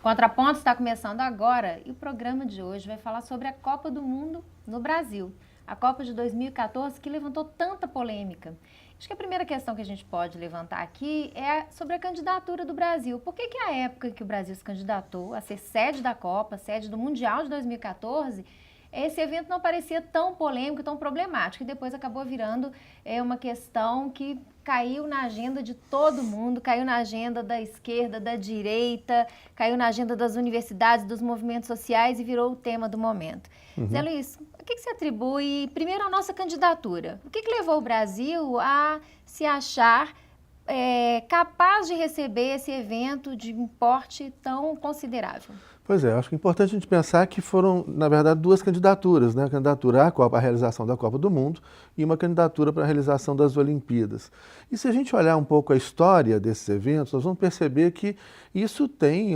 Contraponto está começando agora e o programa de hoje vai falar sobre a Copa do Mundo no Brasil. A Copa de 2014 que levantou tanta polêmica. Acho que a primeira questão que a gente pode levantar aqui é sobre a candidatura do Brasil. Por que a época que o Brasil se candidatou a ser sede da Copa, sede do Mundial de 2014, esse evento não parecia tão polêmico, tão problemático, e depois acabou virando uma questão que caiu na agenda de todo mundo, caiu na agenda da esquerda, da direita, caiu na agenda das universidades, dos movimentos sociais e virou o tema do momento. Zé Luiz, o que você atribui, primeiro, à nossa candidatura? O que levou o Brasil a se achar capaz de receber esse evento de um porte tão considerável? Pois é, acho que é importante a gente pensar que foram, na verdade, duas candidaturas, né? A candidatura à Copa, à realização da Copa do Mundo e uma candidatura para a realização das Olimpíadas. E se a gente olhar um pouco a história desses eventos, nós vamos perceber que isso tem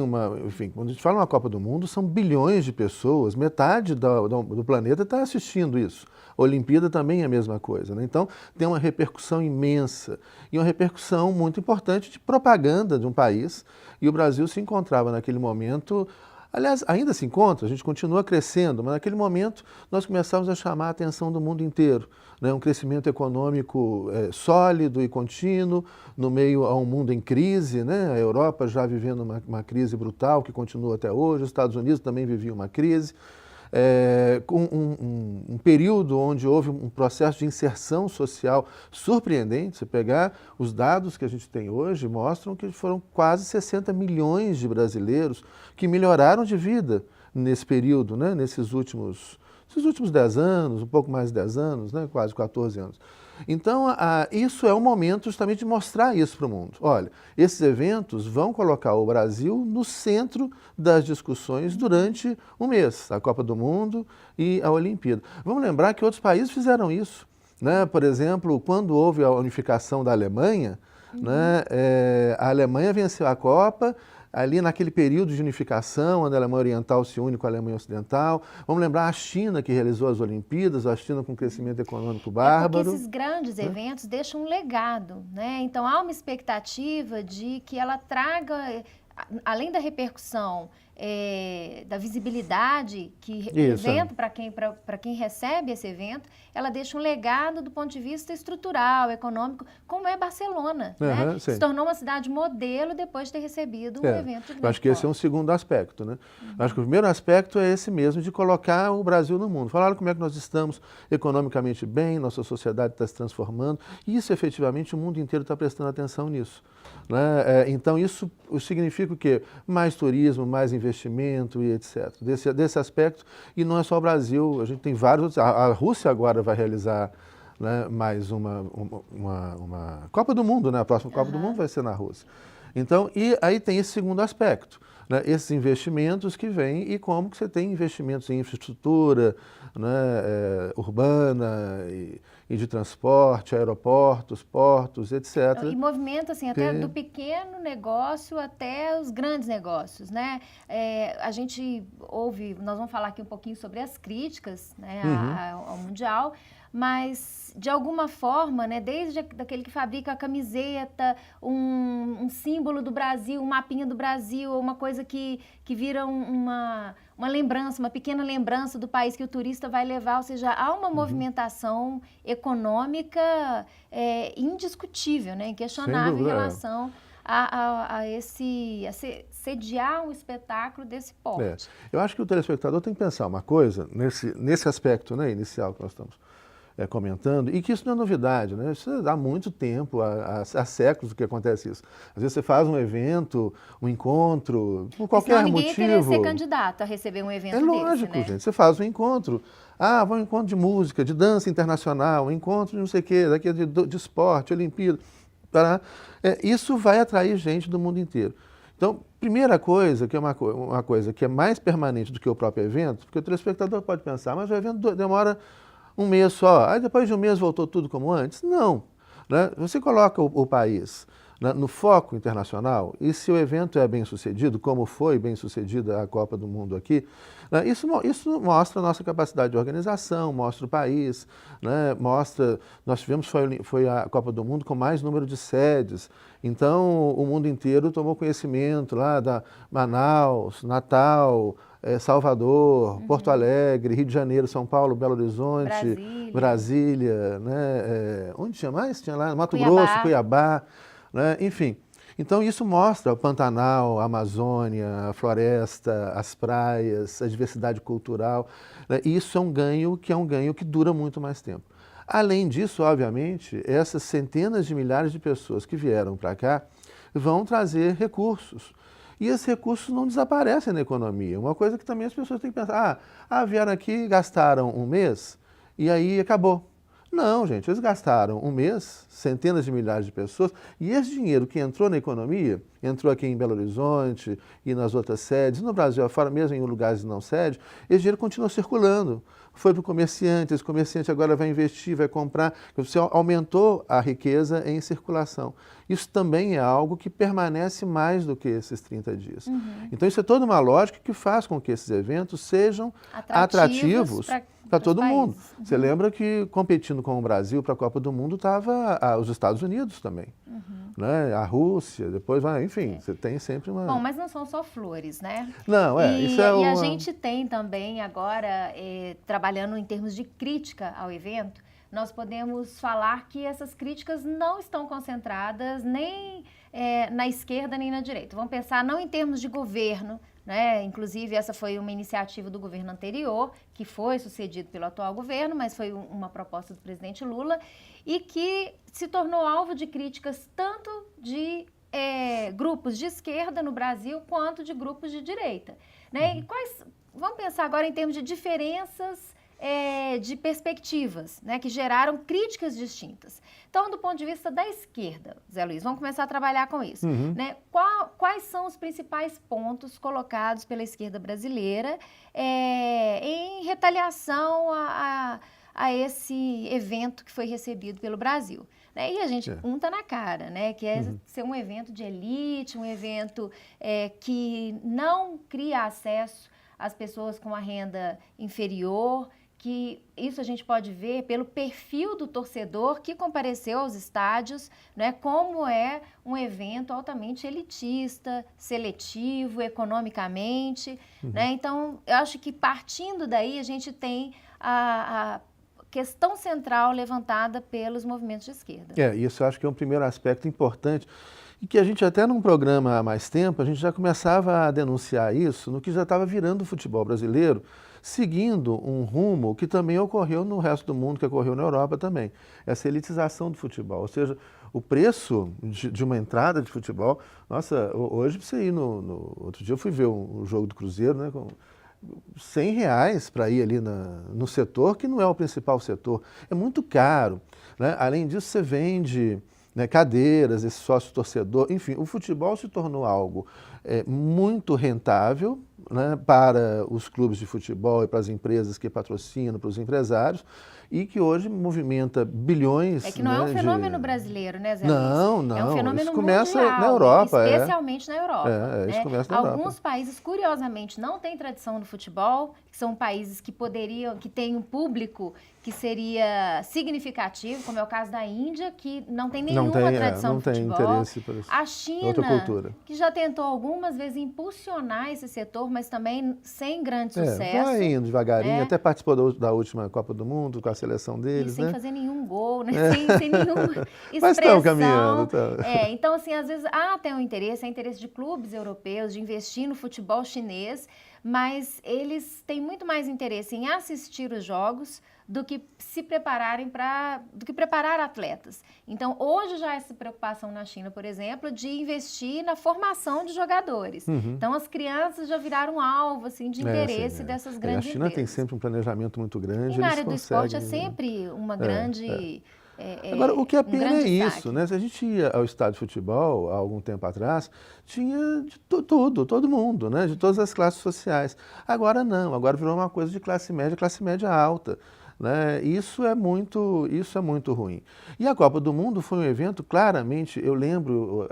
enfim, quando a gente fala uma Copa do Mundo, são bilhões de pessoas, metade do planeta está assistindo isso. A Olimpíada também é a mesma coisa, né? Então, tem uma repercussão imensa e uma repercussão muito importante de propaganda de um país. E o Brasil se encontrava naquele momento. Aliás, ainda se encontra, a gente continua crescendo, mas naquele momento nós começamos a chamar a atenção do mundo inteiro, né? Um crescimento econômico sólido e contínuo, no meio a um mundo em crise, né? A Europa já vivendo uma crise brutal que continua até hoje, os Estados Unidos também viviam uma crise. Com um período onde houve um processo de inserção social surpreendente. Se pegar os dados que a gente tem hoje, mostram que foram quase 60 milhões de brasileiros que melhoraram de vida nesse período, né? Nesses últimos 10 anos, um pouco mais de 10 anos, né? Quase 14 anos. Então, isso é o momento justamente de mostrar isso para o mundo. Olha, esses eventos vão colocar o Brasil no centro das discussões durante um mês, a Copa do Mundo e a Olimpíada. Vamos lembrar que outros países fizeram isso, né? Por exemplo, quando houve a unificação da Alemanha, né? A Alemanha venceu a Copa, ali naquele período de unificação, onde a Alemanha Oriental se une com a Alemanha Ocidental. Vamos lembrar a China, que realizou as Olimpíadas, a China com um crescimento econômico bárbaro. Porque esses grandes eventos deixam um legado, né? Então, há uma expectativa de que ela traga, além da repercussão, da visibilidade que evento para quem recebe esse evento, ela deixa um legado do ponto de vista estrutural, econômico, como é Barcelona, né? Se tornou uma cidade modelo depois de ter recebido um evento de Eu acho que esse é um segundo aspecto, né? Acho que o primeiro aspecto é esse mesmo, de colocar o Brasil no mundo. Falaram como é que nós estamos economicamente bem, nossa sociedade está se transformando, e isso efetivamente o mundo inteiro está prestando atenção nisso, né? Então isso significa o quê? Mais turismo, mais investimento e etc. Desse aspecto, e não é só o Brasil, a gente tem vários outros. A Rússia agora vai realizar, né, mais uma Copa do Mundo, né? A próxima Copa do Mundo vai ser na Rússia. Então, e aí tem esse segundo aspecto, né? Esses investimentos que vêm e como que você tem investimentos em infraestrutura, né, urbana e de transporte, aeroportos, portos, etc. E movimento, assim, até do pequeno negócio até os grandes negócios, né? A gente nós vamos falar aqui um pouquinho sobre as críticas, né, ao Mundial, mas, de alguma forma, né, desde aquele que fabrica a camiseta, um símbolo do Brasil, um mapinha do Brasil, uma coisa que vira uma lembrança, uma pequena lembrança do país que o turista vai levar, ou seja, há uma movimentação econômica indiscutível, né, inquestionável em relação a sediar um espetáculo desse porte. Eu acho que o telespectador tem que pensar uma coisa nesse aspecto, né, inicial que nós estamos comentando, e que isso não é novidade, né? Isso há muito tempo, há séculos que acontece isso. Às vezes você faz um evento, um encontro, por qualquer motivo. Ninguém ia querer ser candidato a receber um evento desse, né? É lógico, gente. Você faz um encontro, vai um encontro de música, de dança internacional, um encontro de não sei o quê, daqui de esporte, Olimpíada. Isso vai atrair gente do mundo inteiro. Então, primeira coisa, que é uma coisa que é mais permanente do que o próprio evento, porque o telespectador pode pensar, mas o evento demora um mês só, aí depois de um mês voltou tudo como antes? Não, né? Você coloca o país no foco internacional, e se o evento é bem sucedido, como foi bem sucedida a Copa do Mundo aqui, né, isso mostra a nossa capacidade de organização, mostra o país, né, nós tivemos, foi a Copa do Mundo com mais número de sedes, então o mundo inteiro tomou conhecimento lá da Manaus, Natal, Salvador, Porto Alegre, Rio de Janeiro, São Paulo, Belo Horizonte, Brasília, né, onde tinha mais? Tinha lá Mato Grosso, Cuiabá, né, enfim. Então isso mostra o Pantanal, a Amazônia, a floresta, as praias, a diversidade cultural, né, e isso é um ganho que dura muito mais tempo. Além disso, obviamente, essas centenas de milhares de pessoas que vieram para cá vão trazer recursos. E esses recursos não desaparecem na economia. Uma coisa que também as pessoas têm que pensar, vieram aqui, gastaram um mês e aí acabou. Não, gente, eles gastaram um mês, centenas de milhares de pessoas, e esse dinheiro que entrou na economia, entrou aqui em Belo Horizonte e nas outras sedes, no Brasil afora, mesmo em lugares não sede, esse dinheiro continua circulando. Foi para o comerciante, esse comerciante agora vai investir, vai comprar, você aumentou a riqueza em circulação. Isso também é algo que permanece mais do que esses 30 dias. Então isso é toda uma lógica que faz com que esses eventos sejam atrativos para todo mundo. Você lembra que competindo com o Brasil para a Copa do Mundo estava os Estados Unidos também, né? A Rússia, depois vai, enfim, você tem sempre uma... Bom, mas não são só flores, né? Não, isso é E a gente tem também agora, trabalhando em termos de crítica ao evento, nós podemos falar que essas críticas não estão concentradas nem na esquerda nem na direita. Vamos pensar não em termos de governo, né? Inclusive essa foi uma iniciativa do governo anterior, que foi sucedido pelo atual governo, mas foi uma proposta do presidente Lula, e que se tornou alvo de críticas tanto de grupos de esquerda no Brasil quanto de grupos de direita, né? E vamos pensar agora em termos de diferenças de perspectivas, né, que geraram críticas distintas. Então, do ponto de vista da esquerda, Zé Luiz, vamos começar a trabalhar com isso. Né? Quais são os principais pontos colocados pela esquerda brasileira em retaliação a esse evento que foi recebido pelo Brasil? Né? E a gente unta na cara, né? Que é ser um evento de elite, um evento que não cria acesso às pessoas com a renda inferior, que isso a gente pode ver pelo perfil do torcedor que compareceu aos estádios, né, como é um evento altamente elitista, seletivo, economicamente. Né? Então, eu acho que partindo daí a gente tem a questão central levantada pelos movimentos de esquerda. Isso eu acho que é um primeiro aspecto importante e que a gente até num programa há mais tempo, a gente já começava a denunciar isso no que já estava virando o futebol brasileiro, seguindo um rumo que também ocorreu no resto do mundo, que ocorreu na Europa também, essa elitização do futebol, ou seja, o preço de uma entrada de futebol, nossa, hoje você ir outro dia eu fui ver um jogo do Cruzeiro, né, com R$100 para ir ali no setor, que não é o principal setor, é muito caro, né? Além disso você vende, né, cadeiras, esse sócio-torcedor, enfim, o futebol se tornou algo muito rentável, né, para os clubes de futebol e para as empresas que patrocinam, para os empresários, e que hoje movimenta bilhões. É que não é um fenômeno brasileiro, né, Zé Luiz? Não, é um fenômeno isso começa mundial, na Europa. Especialmente na Europa. Né? Isso começa na Europa. Alguns países, curiosamente, não têm tradição no futebol, que são países que têm um público que seria significativo, como é o caso da Índia, que não tem nenhuma tradição no futebol. Não tem interesse por isso. A China, outra cultura, que já tentou algumas vezes impulsionar esse setor, mas também sem grande sucesso. Vai indo devagarinho, até participou da última Copa do Mundo com a seleção deles, e sem né? fazer nenhum gol, né? Sem nenhuma expressão. Mas estão caminhando. Então, assim, às vezes tem um interesse de clubes europeus de investir no futebol chinês, mas eles têm muito mais interesse em assistir os jogos do que preparar atletas. Então, hoje já há essa preocupação na China, por exemplo, de investir na formação de jogadores. Então, as crianças já viraram alvo assim, de interesse dessas grandes empresas. A China tem sempre um planejamento muito grande. E na área do esporte é sempre uma grande... Agora, o que é pena é isso, né? Se a gente ia ao estádio de futebol há algum tempo atrás, tinha de todo mundo, né? De todas as classes sociais. Agora não, agora virou uma coisa de classe média alta. né? Isso é muito ruim. E a Copa do Mundo foi um evento, claramente, eu lembro,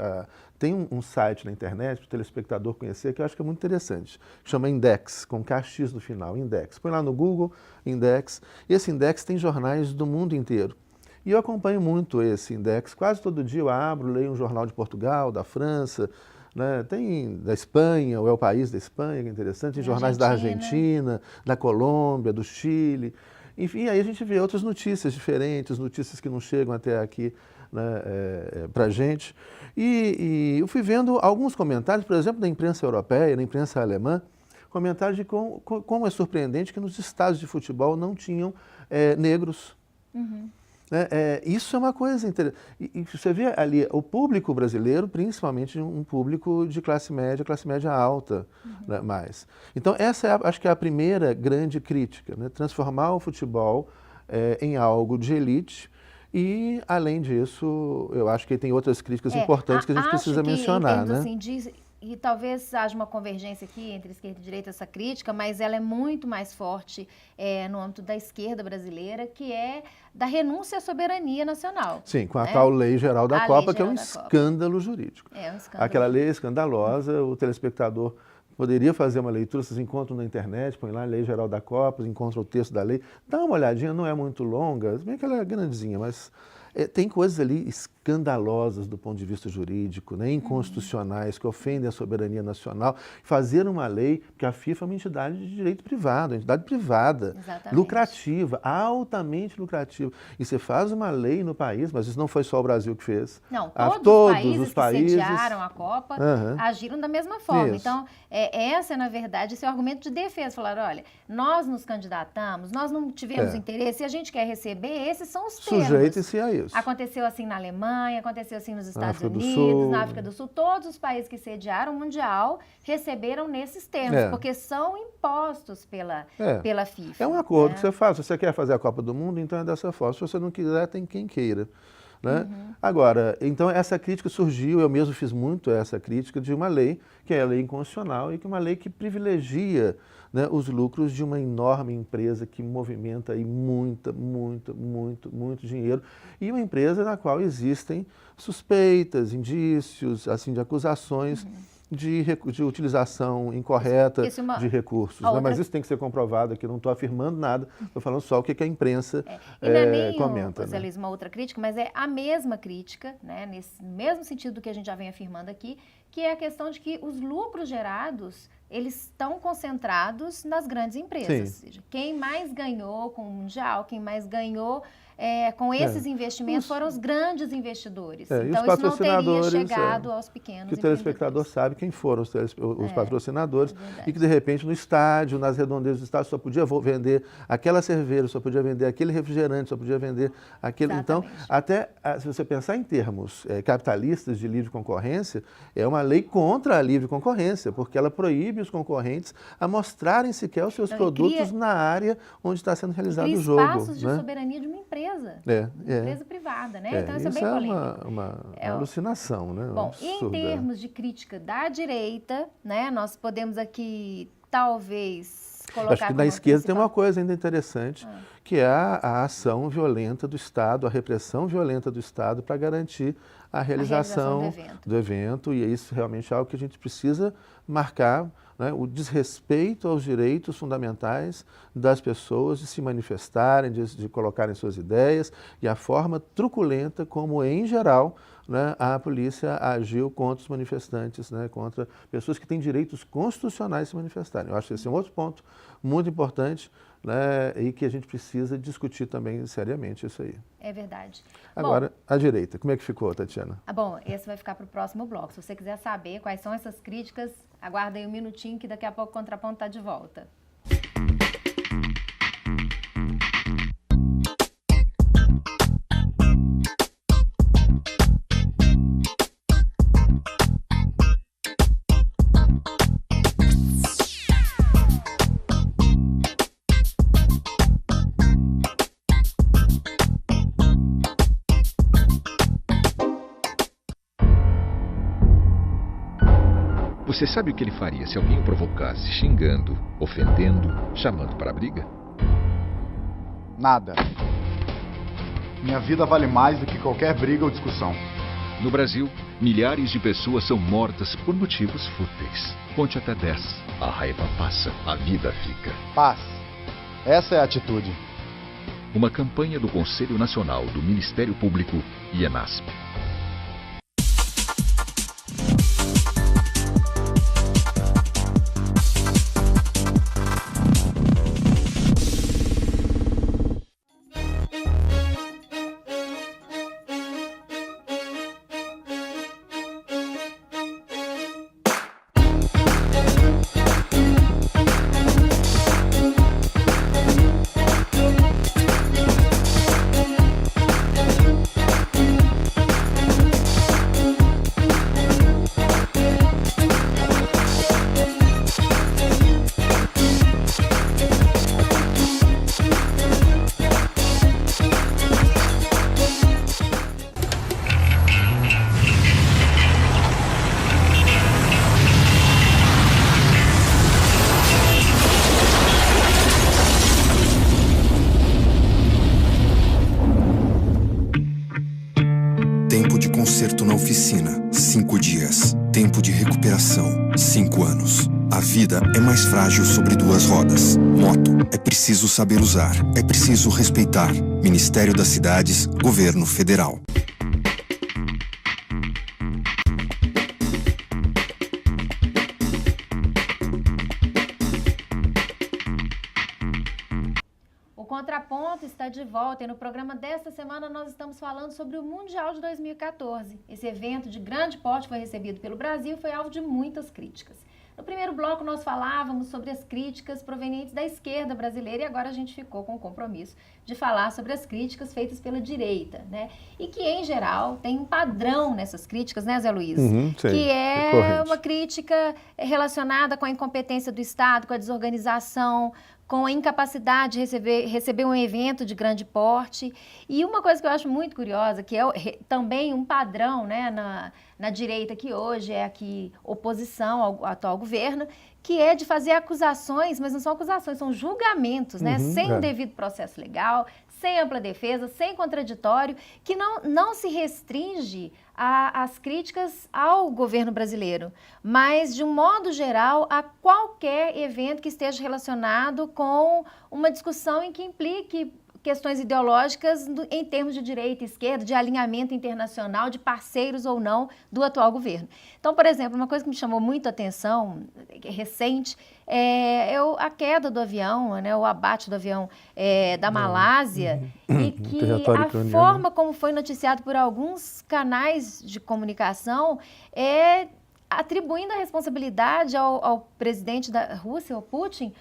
tem um site na internet para o telespectador conhecer que eu acho que é muito interessante, chama Index, com KX no final, Index. Põe lá no Google, Index. Esse Index tem jornais do mundo inteiro. E eu acompanho muito esse Index, quase todo dia eu abro, leio um jornal de Portugal, da França, né? Tem da Espanha, ou é o país da Espanha, que é interessante, tem jornais da Argentina, da Colômbia, do Chile. Enfim, aí a gente vê outras notícias diferentes, notícias que não chegam até aqui, né, para a gente. E eu fui vendo alguns comentários, por exemplo, da imprensa europeia, da imprensa alemã, comentários de como é surpreendente que nos estádios de futebol não tinham negros. Uhum. Isso é uma coisa interessante. E você vê ali o público brasileiro, principalmente um público de classe média alta, né, mais. Então, essa acho que é a primeira grande crítica, né? Transformar o futebol em algo de elite. E, além disso, eu acho que tem outras críticas importantes que a gente precisa mencionar. Né? Assim, e talvez haja uma convergência aqui entre esquerda e direita, essa crítica, mas ela é muito mais forte no âmbito da esquerda brasileira, que é da renúncia à soberania nacional. Sim, com a tal Lei Geral da Copa, que é um escândalo jurídico. É um escândalo. Aquela lei é escandalosa, o telespectador poderia fazer uma leitura, vocês encontram na internet, põe lá a Lei Geral da Copa, encontra o texto da lei, dá uma olhadinha, não é muito longa, bem que ela é grandezinha, mas tem coisas ali escandalosas do ponto de vista jurídico, né, inconstitucionais, que ofendem a soberania nacional. Fazer uma lei, porque a FIFA é uma entidade de direito privado, uma entidade privada, lucrativa, altamente lucrativa. E você faz uma lei no país, mas isso não foi só o Brasil que fez. Não, todos os países que sediaram a Copa agiram da mesma forma. Isso. Então, essa é, na verdade, esse é o argumento de defesa. Falaram, olha, nós nos candidatamos, nós não tivemos interesse, e a gente quer receber, esses são os termos. Sujeite-se a isso. Aconteceu assim na Alemanha, aconteceu assim nos Estados Unidos, na África do Sul. Todos os países que sediaram o Mundial receberam nesses termos, porque são impostos pela FIFA. É um acordo que você faz. Se você quer fazer a Copa do Mundo, então é dessa forma. Se você não quiser, tem quem queira. Né? Agora, então essa crítica surgiu, eu mesmo fiz muito essa crítica de uma lei, que é a lei inconstitucional, e que é uma lei que privilegia, né, os lucros de uma enorme empresa que movimenta aí muito dinheiro, e uma empresa na qual existem suspeitas, indícios, assim, de acusações de utilização incorreta de recursos. Né? Mas isso tem que ser comprovado aqui, não estou afirmando nada, estou falando só o que a imprensa comenta. Não é uma outra crítica, mas é a mesma crítica, né, nesse mesmo sentido do que a gente já vem afirmando aqui, que é a questão de que os lucros gerados, eles estão concentrados nas grandes empresas. Ou seja, quem mais ganhou com o Mundial, quem mais ganhou com esses investimentos foram os grandes investidores. Então, isso não teria chegado aos pequenos. Que o telespectador sabe quem foram os patrocinadores e que, de repente, no estádio, nas redondezas do estádio, só podia vender aquela cerveja, só podia vender aquele refrigerante, só podia vender aquele... Exatamente. Então, até se você pensar em termos capitalistas de livre concorrência, é uma lei contra a livre concorrência, porque ela proíbe os concorrentes a mostrarem sequer os seus produtos na área onde está sendo realizado o jogo. Espaços de soberania de uma empresa. Empresa privada, né? Então, isso é bem polêmico. Uma alucinação, né? Bom, e em termos de crítica da direita, né, nós podemos aqui, talvez, colocar... Acho que na esquerda tem uma coisa ainda interessante, que é a ação violenta do Estado, a repressão violenta do Estado para garantir a realização do evento. E isso realmente é algo que a gente precisa marcar, né, o desrespeito aos direitos fundamentais das pessoas de se manifestarem, de colocarem suas ideias, e a forma truculenta como, em geral, né, a polícia agiu contra os manifestantes, né, contra pessoas que têm direitos constitucionais de se manifestarem. Eu acho que esse é um outro ponto muito importante, né, e que a gente precisa discutir também seriamente isso aí. É verdade. Agora, a direita. Como é que ficou, Tatiana? Bom, esse vai ficar para o próximo bloco. Se você quiser saber quais são essas críticas, aguarda aí um minutinho que daqui a pouco o Contraponto está de volta. Você sabe o que ele faria se alguém o provocasse xingando, ofendendo, chamando para a briga? Nada. Minha vida vale mais do que qualquer briga ou discussão. No Brasil, milhares de pessoas são mortas por motivos fúteis. Conte até 10. A raiva passa, a vida fica. Paz. Essa é a atitude. Uma campanha do Conselho Nacional do Ministério Público e ENASP. Tempo de conserto na oficina, 5 dias. Tempo de recuperação, 5 anos. A vida é mais frágil sobre 2 rodas. Moto, é preciso saber usar, é preciso respeitar. Ministério das Cidades, Governo Federal. O Contraponto está de volta e no programa desta semana nós estamos falando sobre o Mundial de 2014. Esse evento de grande porte foi recebido pelo Brasil e foi alvo de muitas críticas. No primeiro bloco nós falávamos sobre as críticas provenientes da esquerda brasileira e agora a gente ficou com o compromisso de falar sobre as críticas feitas pela direita, né? E que, em geral, tem um padrão nessas críticas, né, Zé Luiz? Sim, que é uma crítica relacionada com a incompetência do Estado, com a desorganização, com a incapacidade de receber um evento de grande porte. E uma coisa que eu acho muito curiosa, que é também um padrão, né, na direita, que hoje é aqui oposição ao atual governo, que é de fazer acusações, mas não são acusações, são julgamentos, né, sem o devido processo legal, sem ampla defesa, sem contraditório, que não se restringe às críticas ao governo brasileiro, mas, de um modo geral, a qualquer evento que esteja relacionado com uma discussão em que implique questões ideológicas em termos de direita e esquerda, de alinhamento internacional, de parceiros ou não do atual governo. Então, por exemplo, uma coisa que me chamou muito a atenção, recente, é a queda do avião, né, o abate do avião da Malásia, e que a forma como foi noticiado por alguns canais de comunicação é atribuindo a responsabilidade ao presidente da Rússia, o Putin,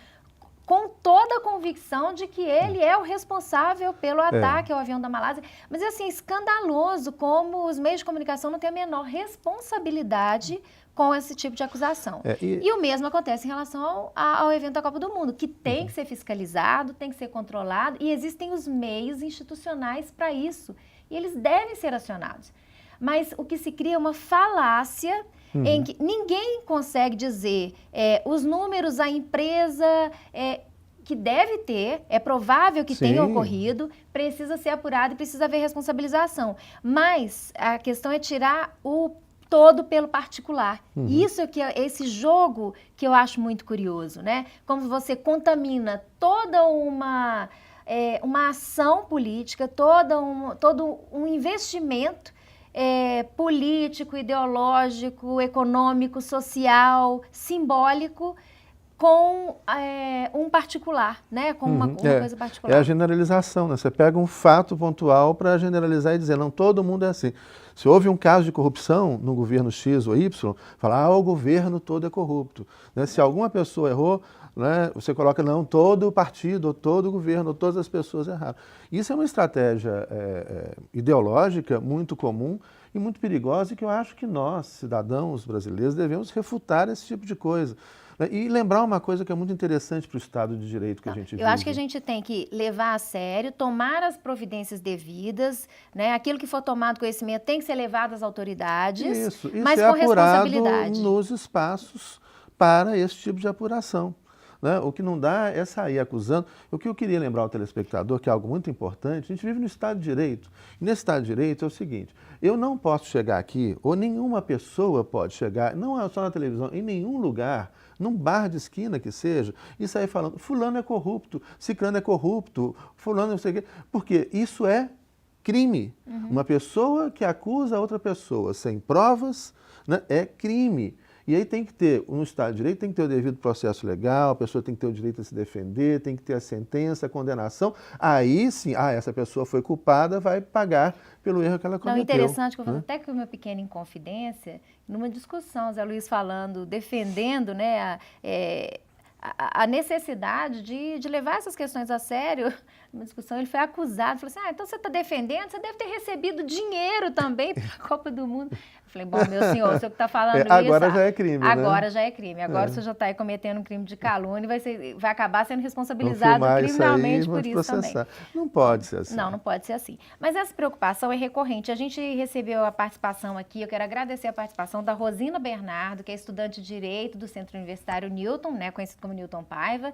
com toda a convicção de que ele é o responsável pelo ataque ao avião da Malásia. Mas, assim, é escandaloso como os meios de comunicação não têm a menor responsabilidade com esse tipo de acusação. E o mesmo acontece em relação ao evento da Copa do Mundo, que tem que ser fiscalizado, tem que ser controlado, e existem os meios institucionais para isso, e eles devem ser acionados. Mas o que se cria é uma falácia em que ninguém consegue dizer os números, a empresa que deve ter, é provável que tenha ocorrido, precisa ser apurado e precisa haver responsabilização. Mas a questão é tirar o todo pelo particular. Isso é esse jogo que eu acho muito curioso, né? Como você contamina toda uma ação política, todo um investimento político, ideológico, econômico, social, simbólico, com um particular, né? Com uma coisa particular. É a generalização, né? Você pega um fato pontual para generalizar e dizer, não, todo mundo é assim. Se houve um caso de corrupção no governo X ou Y, falar, o governo todo é corrupto. Né? Se alguma pessoa errou, né, você coloca, não, todo partido, todo governo, todas as pessoas erraram. Isso é uma estratégia ideológica muito comum e muito perigosa e que eu acho que nós, cidadãos brasileiros, devemos refutar esse tipo de coisa. E lembrar uma coisa que é muito interessante para o Estado de Direito que a gente vive. Eu acho que a gente tem que levar a sério, tomar as providências devidas, né? Aquilo que for tomado conhecimento tem que ser levado às autoridades, isso mas é com responsabilidade. nos espaços para esse tipo de apuração. né? O que não dá é sair acusando. O que eu queria lembrar ao telespectador, que é algo muito importante, a gente vive no Estado de Direito. E nesse Estado de Direito é o seguinte, eu não posso chegar aqui, ou nenhuma pessoa pode chegar, não é só na televisão, em nenhum lugar, num bar de esquina que seja, e sair falando, fulano é corrupto, ciclano é corrupto, fulano não sei o quê, porque isso é crime. Uma pessoa que acusa outra pessoa sem provas, né, é crime. E aí tem que ter, no Estado de Direito, tem que ter o devido processo legal, a pessoa tem que ter o direito a se defender, tem que ter a sentença, a condenação. Aí sim, essa pessoa foi culpada, vai pagar pelo erro que ela cometeu. Não, interessante, que eu falei até com uma pequena inconfidência, numa discussão, Zé Luiz falando, defendendo, né, a necessidade de levar essas questões a sério. Numa discussão, ele foi acusado, falou assim, então você está defendendo, você deve ter recebido dinheiro também para a Copa do Mundo. Eu falei, bom, meu senhor, o senhor que está falando isso... Agora já é crime, Agora já é crime. Agora você já está aí cometendo um crime de calúnia e vai acabar sendo responsabilizado criminalmente por isso também. Não pode ser assim. Não pode ser assim. Mas essa preocupação é recorrente. A gente recebeu a participação aqui, eu quero agradecer a participação da Rosina Bernardo, que é estudante de Direito do Centro Universitário Newton, né, conhecido como Newton Paiva.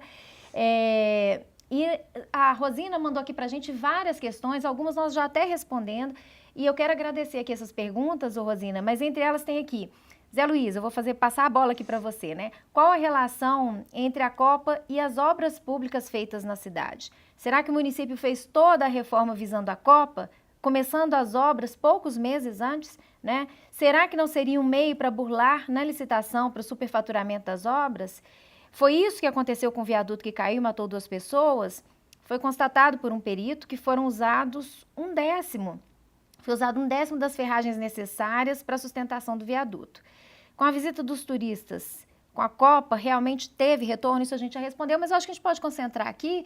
E a Rosina mandou aqui para a gente várias questões, algumas nós já até respondendo, e eu quero agradecer aqui essas perguntas, Rosina, mas entre elas tem aqui, Zé Luiz, eu vou passar a bola aqui para você, né? Qual a relação entre a Copa e as obras públicas feitas na cidade? Será que o município fez toda a reforma visando a Copa, começando as obras poucos meses antes, né? Será que não seria um meio para burlar na licitação para o superfaturamento das obras? Foi isso que aconteceu com o viaduto que caiu e matou 2 pessoas? Foi constatado por um perito que foram usados 1/10. Foi usado 1/10 das ferragens necessárias para a sustentação do viaduto. Com a visita dos turistas, com a Copa, realmente teve retorno? Isso a gente já respondeu, mas eu acho que a gente pode concentrar aqui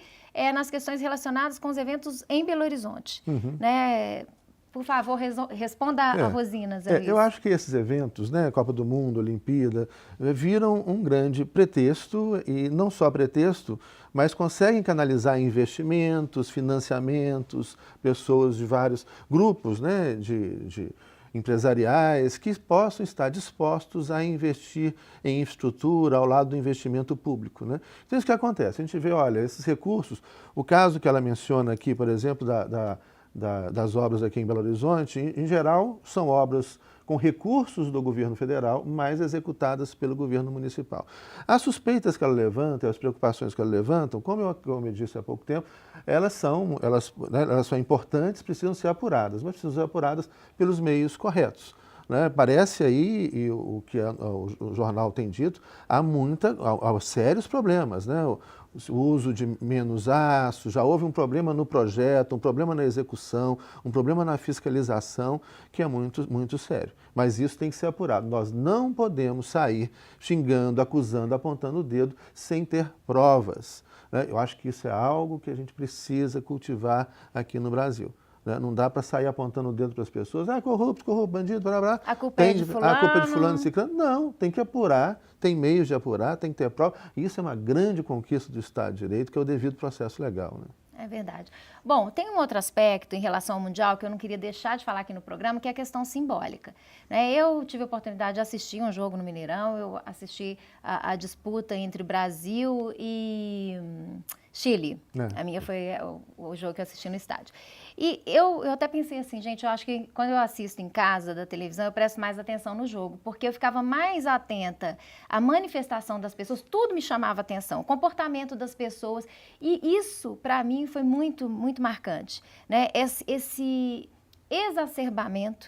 nas questões relacionadas com os eventos em Belo Horizonte, né? Por favor, responda a Rosina, Zé Luiz. Eu acho que esses eventos, né, Copa do Mundo, Olimpíada, viram um grande pretexto, e não só pretexto, mas conseguem canalizar investimentos, financiamentos, pessoas de vários grupos, né, de empresariais que possam estar dispostos a investir em infraestrutura ao lado do investimento público, né? Então, isso que acontece. A gente vê, olha, esses recursos, o caso que ela menciona aqui, por exemplo, das obras aqui em Belo Horizonte, em geral, são obras com recursos do governo federal, mas executadas pelo governo municipal. As suspeitas que ela levanta, as preocupações que ela levanta, como eu disse há pouco tempo, elas são importantes, precisam ser apuradas, mas precisam ser apuradas pelos meios corretos, né? Parece aí, e o que o jornal tem dito, há sérios problemas, né? O uso de menos aço, já houve um problema no projeto, um problema na execução, um problema na fiscalização, que é muito, muito sério. Mas isso tem que ser apurado. Nós não podemos sair xingando, acusando, apontando o dedo sem ter provas, né? Eu acho que isso é algo que a gente precisa cultivar aqui no Brasil. Não dá para sair apontando o dedo para as pessoas, corrupto, bandido, blá, blá. A culpa é de fulano. A culpa é de fulano e ciclano. Não, tem que apurar, tem meios de apurar, tem que ter prova. E isso é uma grande conquista do Estado de Direito, que é o devido processo legal, né? É verdade. Bom, tem um outro aspecto em relação ao Mundial que eu não queria deixar de falar aqui no programa, que é a questão simbólica, né? Eu tive a oportunidade de assistir um jogo no Mineirão, eu assisti a disputa entre Brasil e Chile. A minha foi o jogo que eu assisti no estádio. E eu até pensei assim, gente, eu acho que quando eu assisto em casa da televisão, eu presto mais atenção no jogo, porque eu ficava mais atenta à manifestação das pessoas, tudo me chamava atenção, o comportamento das pessoas, e isso, para mim, foi muito, muito marcante, né? Esse exacerbamento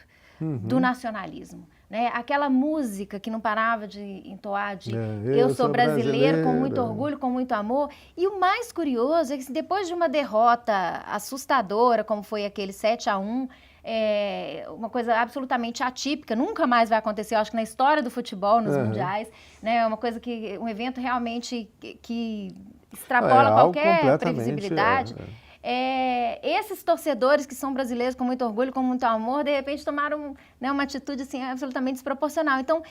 do nacionalismo, né? Aquela música que não parava de entoar de eu sou brasileiro com muito orgulho, com muito amor. E o mais curioso é que depois de uma derrota assustadora, como foi aquele 7-1, uma coisa absolutamente atípica, nunca mais vai acontecer, eu acho que na história do futebol, nos mundiais, né? Um evento realmente que extrapola qualquer previsibilidade. Esses torcedores que são brasileiros com muito orgulho, com muito amor, de repente tomaram, né, uma atitude assim, absolutamente desproporcional. Então,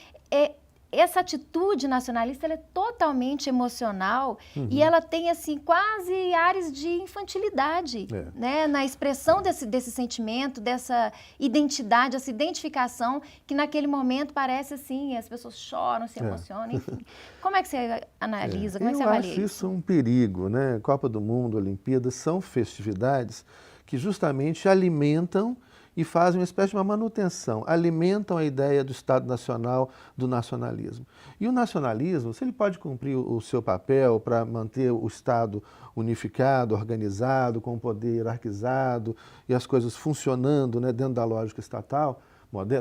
essa atitude nacionalista ela é totalmente emocional e ela tem assim quase áreas de infantilidade, né? Na expressão desse sentimento, dessa identidade, essa identificação que naquele momento parece assim, as pessoas choram, se emocionam, enfim. Como é que você analisa, como é que você avalia Eu acho isso um perigo, né? Copa do Mundo, Olimpíadas são festividades que justamente alimentam e fazem uma espécie de uma manutenção, alimentam a ideia do Estado Nacional, do nacionalismo. E o nacionalismo, se ele pode cumprir o seu papel para manter o Estado unificado, organizado, com o poder hierarquizado e as coisas funcionando, né, dentro da lógica estatal,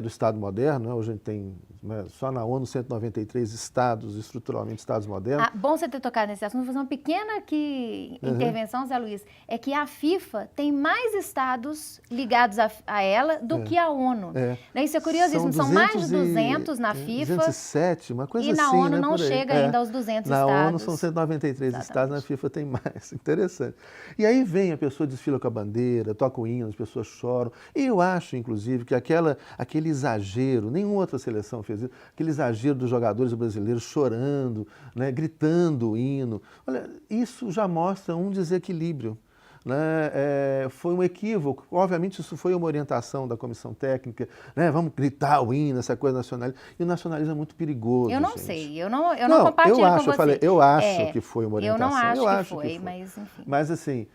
do Estado moderno, né? Hoje a gente tem, né, só na ONU 193 estados, estruturalmente estados modernos. Bom você ter tocado nesse assunto, vou fazer uma pequena intervenção, Zé Luiz, é que a FIFA tem mais estados ligados a ela do que a ONU. Isso é curiosíssimo, são mais de 200 na FIFA. 207, uma coisa assim, e na ONU né, não chega ainda aos 200 estados. Na ONU são 193 estados, na FIFA tem mais. Interessante. E aí vem a pessoa desfila com a bandeira, toca o hino, as pessoas choram. E eu acho, inclusive, que aquele exagero, nenhuma outra seleção fez isso, aquele exagero dos jogadores brasileiros chorando, né, gritando o hino. Olha, isso já mostra um desequilíbrio. Né? Foi um equívoco. Obviamente, isso foi uma orientação da comissão técnica, né? Vamos gritar o hino, essa coisa nacional. E o nacionalismo é muito perigoso. Eu não gente. sei, eu não compartilho com você. Eu acho que foi uma orientação. Eu não acho que foi, mas enfim. Mas assim,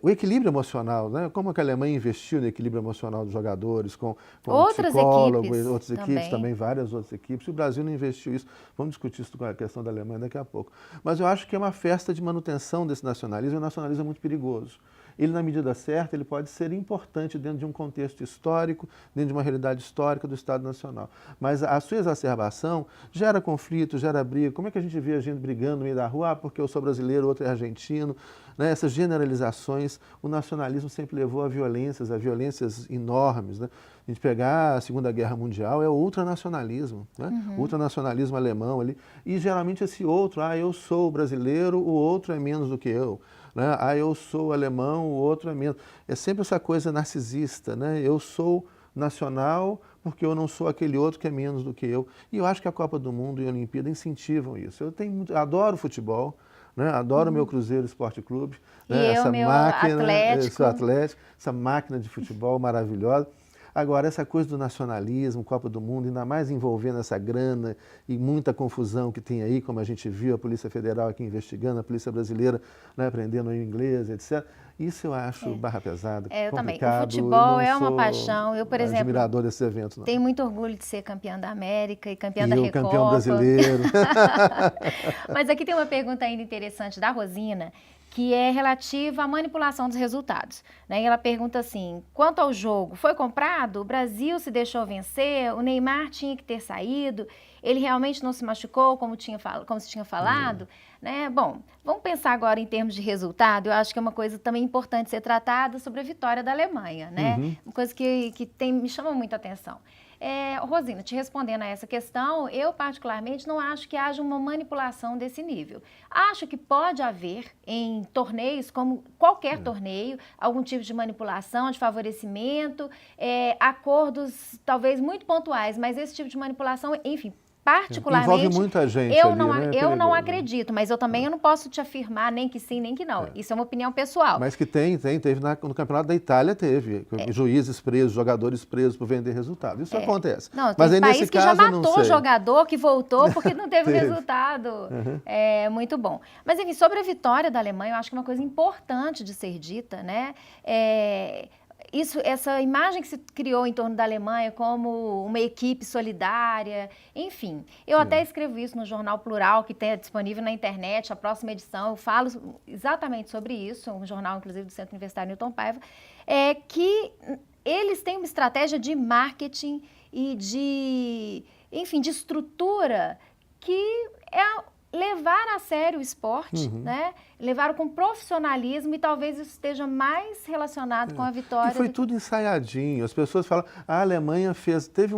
o equilíbrio emocional, né? Como que a Alemanha investiu no equilíbrio emocional dos jogadores, com outras psicólogos, equipes outras equipes também, várias outras equipes. E o Brasil não investiu isso. Vamos discutir isso com a questão da Alemanha daqui a pouco. Mas eu acho que é uma festa de manutenção desse nacionalismo, e o nacionalismo é muito perigoso. Ele, na medida certa, ele pode ser importante dentro de um contexto histórico, dentro de uma realidade histórica do Estado Nacional. Mas a sua exacerbação gera conflito, gera briga. Como é que a gente vê a gente brigando no meio da rua? Porque eu sou brasileiro, o outro é argentino. Né? Essas generalizações, o nacionalismo sempre levou a violências enormes. Né? A gente pegar a Segunda Guerra Mundial, é o ultranacionalismo, né? O ultranacionalismo alemão ali. E geralmente esse outro, eu sou brasileiro, o outro é menos do que eu. Né? Eu sou alemão, o outro é menos. É sempre essa coisa narcisista, né? Eu sou nacional porque eu não sou aquele outro que é menos do que eu. E eu acho que a Copa do Mundo e a Olimpíada incentivam isso. Eu adoro futebol, né? Adoro o meu Cruzeiro Esporte Clube. Né? Essa máquina, Atlético, essa máquina de futebol maravilhosa. Agora, essa coisa do nacionalismo, Copa do Mundo, ainda mais envolvendo essa grana e muita confusão que tem aí, como a gente viu, a Polícia Federal aqui investigando, a Polícia Brasileira, né, aprendendo o inglês, etc. Isso eu acho barra pesada, eu complicado. Também. O futebol é uma paixão. Eu, por exemplo, admirador desses eventos. Não. Tenho muito orgulho de ser campeã da América e campeã da Recopa. Campeão brasileiro. Mas aqui tem uma pergunta ainda interessante da Rosina, que é relativa à manipulação dos resultados. Né? E ela pergunta assim, quanto ao jogo, foi comprado? O Brasil se deixou vencer? O Neymar tinha que ter saído? Ele realmente não se machucou, como se tinha falado? Né? Bom, vamos pensar agora em termos de resultado. Eu acho que é uma coisa também importante ser tratada sobre a vitória da Alemanha. Né? Uma coisa que me chama muita atenção. Rosina, te respondendo a essa questão, eu particularmente não acho que haja uma manipulação desse nível. Acho que pode haver em torneios, como qualquer torneio, algum tipo de manipulação, de favorecimento, acordos talvez muito pontuais, mas esse tipo de manipulação, enfim, particularmente, envolve muita gente eu ali, não, né? eu não acredito, mas eu também não posso te afirmar nem que sim, nem que não. Isso é uma opinião pessoal. Mas que teve no Campeonato da Itália, teve juízes presos, jogadores presos por vender resultado. Isso acontece. Não, mas aí, país nesse que caso, já matou jogador que voltou porque não teve resultado. Muito bom. Mas, enfim, sobre a vitória da Alemanha, eu acho que é uma coisa importante de ser dita, né? Essa imagem que se criou em torno da Alemanha como uma equipe solidária, enfim. Eu até escrevo isso no Jornal Plural, que tem disponível na internet, a próxima edição, eu falo exatamente sobre isso, um jornal, inclusive, do Centro Universitário Newton Paiva, que eles têm uma estratégia de marketing e de estrutura que é levar a sério o esporte, né? levaram com profissionalismo e talvez isso esteja mais relacionado com a vitória. E foi tudo ensaiadinho. As pessoas falam, a Alemanha fez... Teve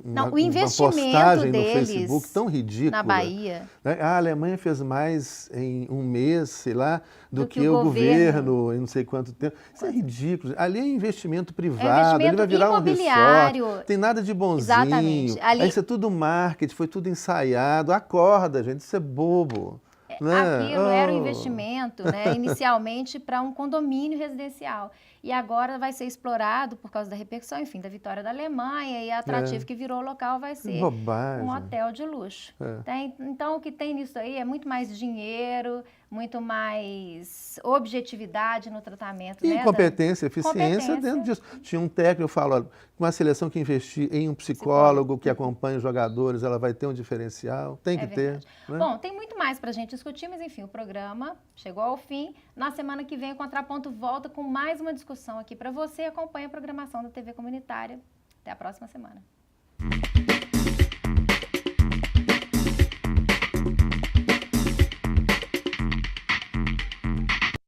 Não, o uma investimento postagem deles no Facebook tão ridícula. na Bahia. Né? A Alemanha fez mais em um mês, sei lá, do que o governo governo em não sei quanto tempo. Isso é ridículo. Ali é investimento privado, investimento ele vai virar um imobiliário. resort. Tem nada de bonzinho. Exatamente. Ali... Isso é tudo marketing, foi tudo ensaiado. Acorda, gente, isso é bobo. Né? Aquilo era um investimento, né, inicialmente para um condomínio residencial. E agora vai ser explorado por causa da repercussão, enfim, da vitória da Alemanha, e atrativo que virou o local vai ser um hotel de luxo. Então, o que tem nisso aí é muito mais dinheiro, muito mais objetividade no tratamento. E né, competência, eficiência dentro disso. Tinha um técnico, eu falo, olha, uma seleção que investir em um psicólogo que acompanha os jogadores, ela vai ter um diferencial, tem que ter. Né? Bom, tem muito mais para a gente discutir, mas enfim, o programa chegou ao fim. Na semana que vem, o Contraponto volta com mais uma discussão aqui para você. Acompanhe a programação da TV Comunitária. Até a próxima semana.